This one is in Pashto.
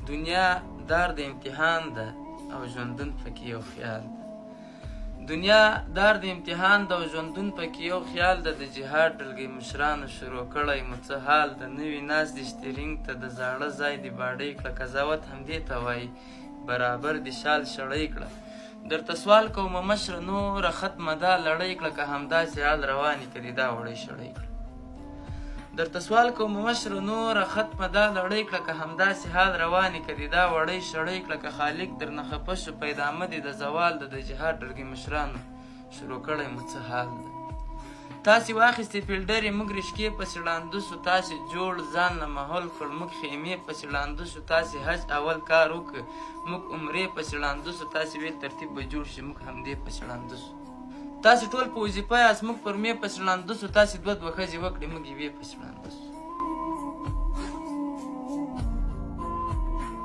دنیا دار د امتحان ده او ژوندون پکې یو خیال ده. دنیا دار د امتحان ده او ژوندون پکې یو خیال ده. د جهاد ډلګۍ مشرانو شروع کړی مو څه حال ده. نوي ناست دي شترینګ ته د زاړه ځای دې باډۍ کړه. قضاوت همدې ته وایي برابر دې شال شړۍ کړه. درته سوال کومه مشره نوره ختمه دا لړۍ کړه. که همداسې حال روانې که دې دا وړۍ شړۍ کړه. درته سوال کومه مشره نوره ختمه دا لړۍ کړه. که همداسې حال روانې که دې دا وړۍ شړۍ کړه. که خالق درنه خفه شو پیدامه دې د زوال ده. د جهاد ډلګۍ مشرانو شروع کړی مو څه حال ده. تاسې واخیستې فیلډرې موږ رشکې پسې ړانده سو. تاسې جوړ ځان له ماحول کړ موږ خیمې پسې ړانده سو. تاسې حج اول کار وکړ موږ عمرې پسې ړانده سو. تاسې ویل ترتیب به جوړ شي موږ همدې پسې ړانده سو. تاسې ټول په وظیفه یاست موږ پر مې پسې ړانده سو. تاسې دوه ښځې وکړې موږ یوې پسې ړانده سو.